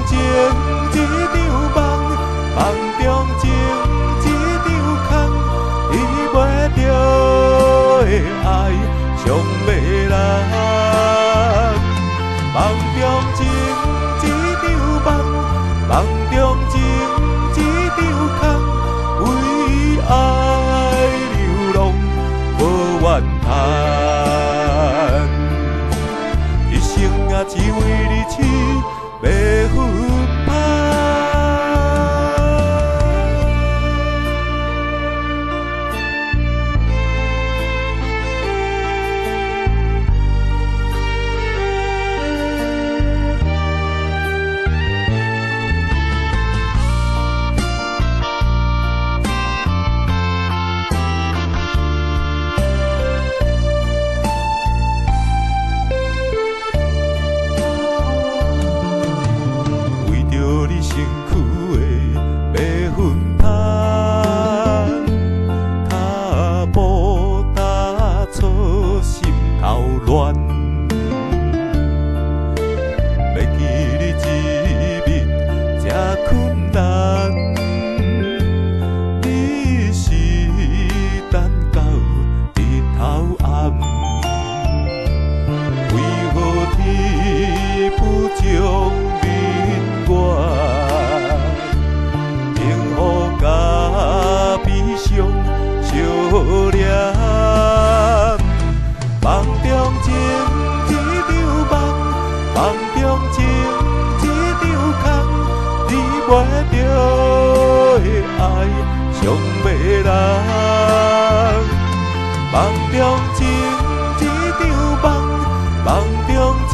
情一场梦，梦中情一场空，你袂着的爱上迷人。梦中情一场梦，梦中情一场空，为爱流浪无怨叹。一生也只为你痴，袂分歹。身躯的马粪滩，脚步踏错，心头乱。要记你一面这困难，你是等到日头暗，为何天不将面我？悲伤相念，梦中情一场梦，梦中情一场空，你袂着的爱上迷人。梦中情一场梦，梦中情。